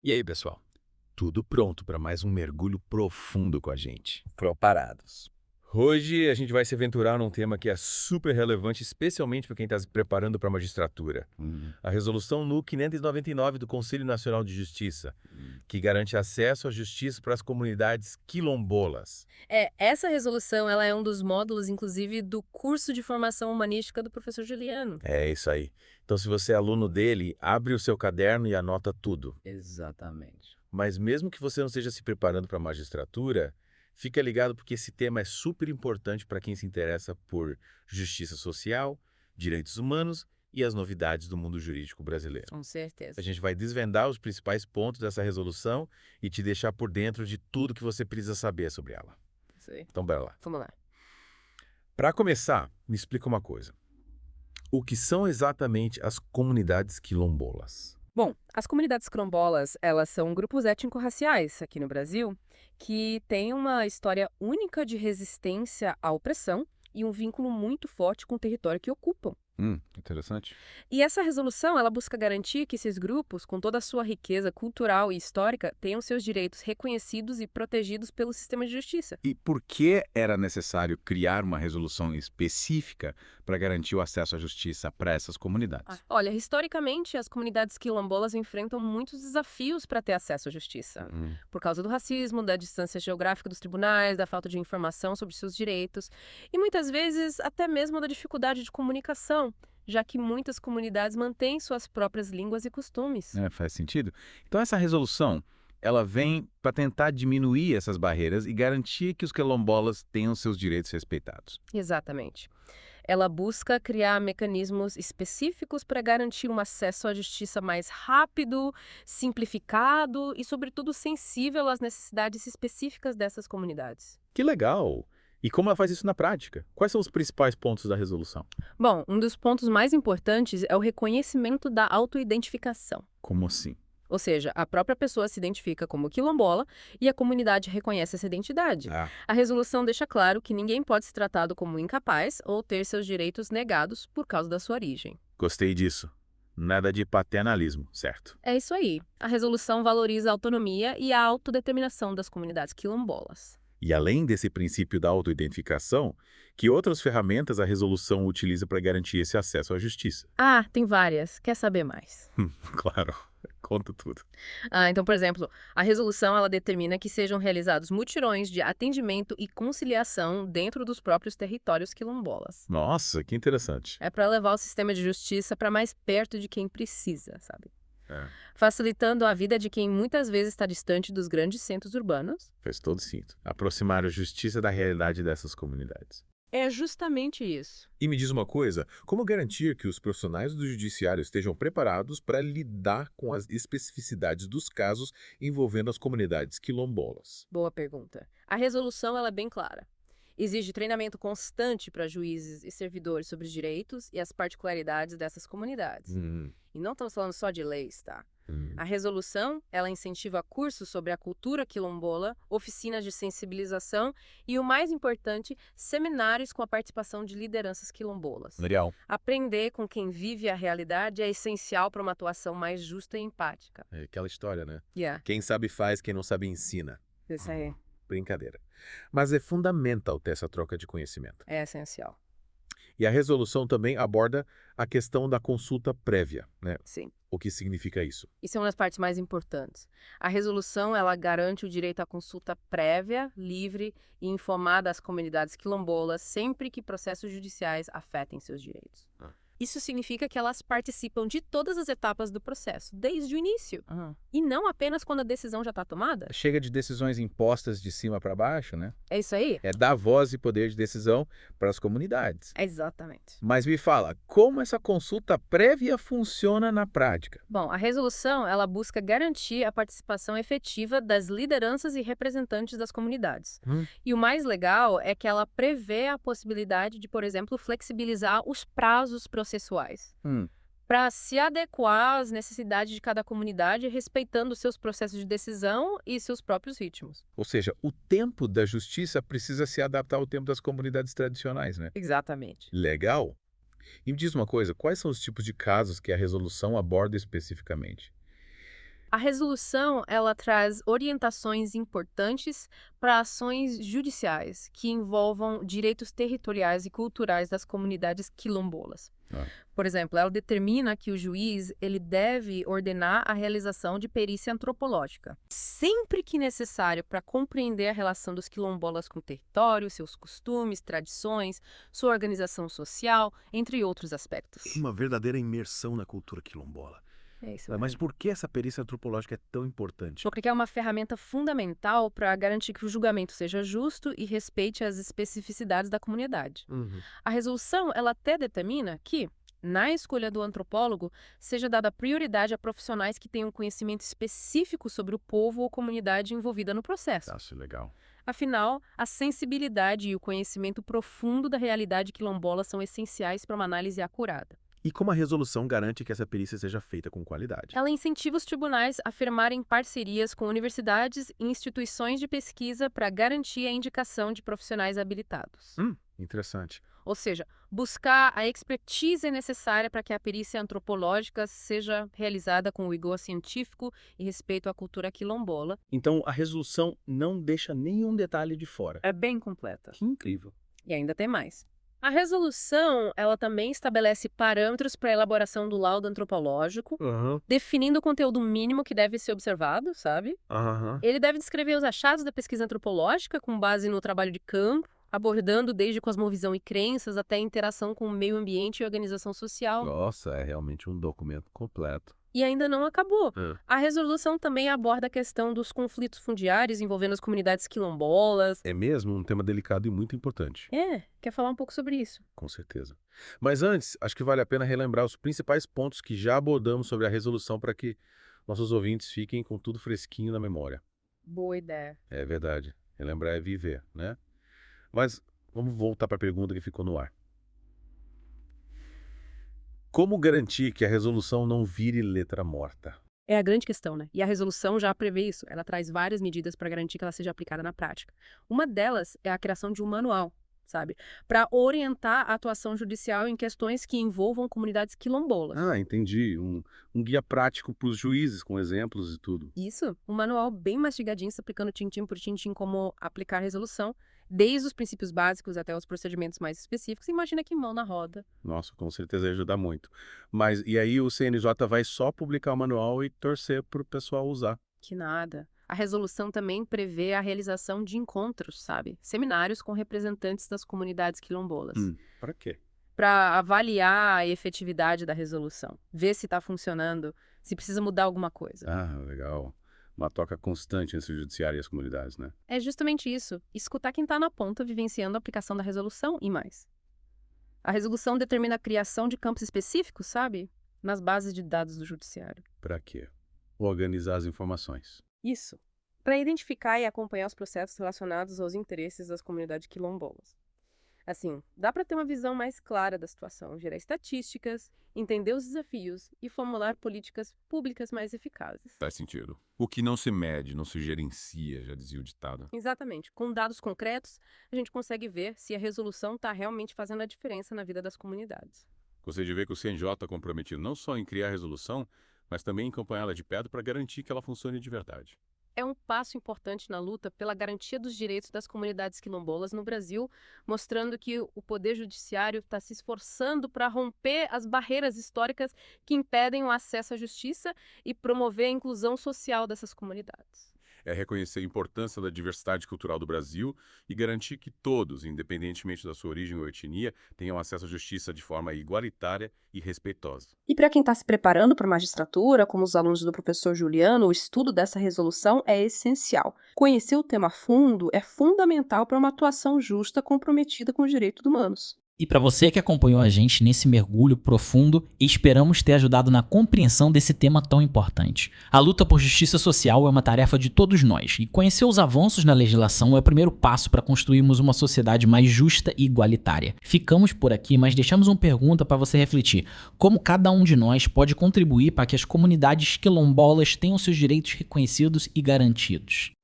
E aí, pessoal? Tudo pronto para mais um mergulho profundo com a gente. Preparados. Hoje a gente vai se aventurar num tema que é super relevante, especialmente para quem está se preparando para a magistratura. Hum, A Resolução NU 599 do Conselho Nacional de Justiça, hum. que garante acesso à justiça para as comunidades quilombolas. Essa resolução, ela é um dos módulos, inclusive, do curso de formação humanística do professor Juliano. É isso aí. Então, se você é aluno dele, abre o seu caderno e anota tudo. Exatamente. Mas mesmo que você não esteja se preparando para a magistratura, fica ligado porque esse tema é super importante para quem se interessa por justiça social, direitos humanos e as novidades do mundo jurídico brasileiro. Com A certeza. gente vai desvendar os principais pontos dessa resolução e te deixar por dentro de tudo que você precisa saber sobre ela. Isso aí. Então, bora lá. Vamos lá. Para começar, me explica uma coisa. O que são exatamente as comunidades quilombolas? Bom, as comunidades quilombolas, elas são grupos étnico-raciais aqui no Brasil que têm uma história única de resistência à opressão e um vínculo muito forte com o território que ocupam. Interessante. E essa resolução, ela busca garantir que esses grupos, com toda a sua riqueza cultural e histórica, tenham seus direitos reconhecidos e protegidos pelo sistema de justiça. E por que era necessário criar uma resolução específica para garantir o acesso à justiça para essas comunidades? Olha, historicamente, as comunidades quilombolas enfrentam muitos desafios para ter acesso à justiça, Hum. por causa do racismo, da distância geográfica dos tribunais, da falta de informação sobre seus direitos e muitas vezes até mesmo da dificuldade de comunicação, já que muitas comunidades mantêm suas próprias línguas e costumes. É, faz sentido? Então essa resolução, ela vem para tentar diminuir essas barreiras e garantir que os quilombolas tenham seus direitos respeitados. Exatamente. Ela busca criar mecanismos específicos para garantir um acesso à justiça mais rápido, simplificado e, sobretudo, sensível às necessidades específicas dessas comunidades. Que legal! E como ela faz isso na prática? Quais são os principais pontos da resolução? Bom, um dos pontos mais importantes é o reconhecimento da autoidentificação. Como assim? Ou seja, a própria pessoa se identifica como quilombola e a comunidade reconhece essa identidade. Ah, A resolução deixa claro que ninguém pode ser tratado como incapaz ou ter seus direitos negados por causa da sua origem. gostei disso. Nada de paternalismo, certo? É isso aí. A resolução valoriza a autonomia e a autodeterminação das comunidades quilombolas. E além desse princípio da autoidentificação, que outras ferramentas a resolução utiliza para garantir esse acesso à justiça? Ah, tem várias. Quer saber mais? Claro, conta tudo. Então, por exemplo, a resolução ela determina que sejam realizados mutirões de atendimento e conciliação dentro dos próprios territórios quilombolas. Nossa, que interessante. É para levar o sistema de justiça para mais perto de quem precisa, sabe? É, Facilitando a vida de quem muitas vezes está distante dos grandes centros urbanos. faz todo sentido. Aproximar a justiça da realidade dessas comunidades. É justamente isso. E me diz uma coisa, como garantir que os profissionais do judiciário estejam preparados para lidar com as especificidades dos casos envolvendo as comunidades quilombolas? Boa pergunta. A resolução ela é bem clara. Exige treinamento constante para juízes e servidores sobre os direitos e as particularidades dessas comunidades. Hum, E não estamos falando só de leis, tá? hum. A resolução, ela incentiva cursos sobre a cultura quilombola, oficinas de sensibilização e, o mais importante, seminários com a participação de lideranças quilombolas. Legal. Aprender com quem vive a realidade é essencial para uma atuação mais justa e empática. É aquela história, né? Yeah, Quem sabe faz, quem não sabe ensina. isso aí Brincadeira. Mas é fundamental ter essa troca de conhecimento. é essencial. E a resolução também aborda a questão da consulta prévia, né? Sim. O que significa isso? Isso é uma das partes mais importantes. A resolução, ela garante o direito à consulta prévia, livre e informada às comunidades quilombolas sempre que processos judiciais afetem seus direitos. Ah. Isso significa que elas participam de todas as etapas do processo, desde o início. E não apenas quando a decisão já está tomada. Chega de decisões impostas de cima para baixo, né? É isso aí? É dar voz e poder de decisão para as comunidades. Exatamente. Mas me fala, como essa consulta prévia funciona na prática? Bom, a resolução, ela busca garantir a participação efetiva das lideranças e representantes das comunidades. Hum. E o mais legal é que ela prevê a possibilidade de, por exemplo, flexibilizar os prazos processuais para se adequar às necessidades de cada comunidade, respeitando seus processos de decisão e seus próprios ritmos. Ou seja, o tempo da justiça precisa se adaptar ao tempo das comunidades tradicionais, né? Exatamente. Legal. E me diz uma coisa, quais são os tipos de casos que a resolução aborda especificamente? A resolução, ela traz orientações importantes para ações judiciais que envolvam direitos territoriais e culturais das comunidades quilombolas. Por exemplo, ela determina que o juiz ele deve ordenar a realização de perícia antropológica, sempre que necessário para compreender a relação dos quilombolas com o território, seus costumes, tradições, sua organização social, entre outros aspectos. Uma verdadeira imersão na cultura quilombola. É isso Mas mesmo. por que essa perícia antropológica é tão importante? Porque é uma ferramenta fundamental para garantir que o julgamento seja justo e respeite as especificidades da comunidade. A resolução, ela até determina que, na escolha do antropólogo, seja dada prioridade a profissionais que tenham conhecimento específico sobre o povo ou comunidade envolvida no processo. Isso é legal. Afinal, a sensibilidade e o conhecimento profundo da realidade quilombola são essenciais para uma análise acurada. E como a resolução garante que essa perícia seja feita com qualidade? Ela incentiva os tribunais a firmarem parcerias com universidades e instituições de pesquisa para garantir a indicação de profissionais habilitados. Interessante. Ou seja, buscar a expertise necessária para que a perícia antropológica seja realizada com rigor científico e respeito à cultura quilombola. Então, a resolução não deixa nenhum detalhe de fora. É bem completa. Que incrível. E ainda tem mais. A resolução, ela também estabelece parâmetros para a elaboração do laudo antropológico, definindo o conteúdo mínimo que deve ser observado, sabe? Ele deve descrever os achados da pesquisa antropológica com base no trabalho de campo, abordando desde cosmovisão e crenças até a interação com o meio ambiente e organização social. Nossa, é realmente um documento completo. E ainda não acabou. A resolução também aborda a questão dos conflitos fundiários envolvendo as comunidades quilombolas. É mesmo um tema delicado e muito importante. Quer falar um pouco sobre isso? Com certeza. Mas antes, acho que vale a pena relembrar os principais pontos que já abordamos sobre a resolução para que nossos ouvintes fiquem com tudo fresquinho na memória. Boa ideia. É verdade. Relembrar é viver, né? Mas vamos voltar para a pergunta que ficou no ar. Como garantir que a resolução não vire letra morta? É a grande questão, né? E a resolução já prevê isso. Ela traz várias medidas para garantir que ela seja aplicada na prática. Uma delas é a criação de um manual, sabe? Para orientar a atuação judicial em questões que envolvam comunidades quilombolas. Entendi. Um guia prático para os juízes, com exemplos e tudo. Isso, um manual bem mastigadinho, explicando tintim por tintim como aplicar a resolução, desde os princípios básicos até os procedimentos mais específicos. Imagina que mão na roda. Nossa, com certeza ia ajudar muito. Mas e aí o CNJ vai só publicar o manual e torcer para o pessoal usar? Que nada. A resolução também prevê a realização de encontros, sabe? Seminários com representantes das comunidades quilombolas. Para quê? Para avaliar a efetividade da resolução. Ver se está funcionando, se precisa mudar alguma coisa. Legal. Uma troca constante entre o judiciário e as comunidades, né? É justamente isso. Escutar quem está na ponta vivenciando a aplicação da resolução e mais. A resolução determina a criação de campos específicos, sabe? Nas bases de dados do judiciário. Para quê? Organizar as informações. Isso. Para identificar e acompanhar os processos relacionados aos interesses das comunidades quilombolas. Assim, dá para ter uma visão mais clara da situação, gerar estatísticas, entender os desafios e formular políticas públicas mais eficazes. Faz sentido. O que não se mede, não se gerencia, já dizia o ditado. Exatamente. Com dados concretos, a gente consegue ver se a resolução está realmente fazendo a diferença na vida das comunidades. Gostei de ver que o CNJ está comprometido não só em criar a resolução, mas também em acompanhá-la de perto para garantir que ela funcione de verdade. É um passo importante na luta pela garantia dos direitos das comunidades quilombolas no Brasil, mostrando que o Poder Judiciário está se esforçando para romper as barreiras históricas que impedem o acesso à justiça e promover a inclusão social dessas comunidades. É reconhecer a importância da diversidade cultural do Brasil e garantir que todos, independentemente da sua origem ou etnia, tenham acesso à justiça de forma igualitária e respeitosa. E para quem está se preparando para a magistratura, como os alunos do professor Juliano, o estudo dessa resolução é essencial. Conhecer o tema a fundo é fundamental para uma atuação justa comprometida com os direitos humanos. E para você que acompanhou a gente nesse mergulho profundo, esperamos ter ajudado na compreensão desse tema tão importante. A luta por justiça social é uma tarefa de todos nós, e conhecer os avanços na legislação é o primeiro passo para construirmos uma sociedade mais justa e igualitária. Ficamos por aqui, mas deixamos uma pergunta para você refletir. Como cada um de nós pode contribuir para que as comunidades quilombolas tenham seus direitos reconhecidos e garantidos?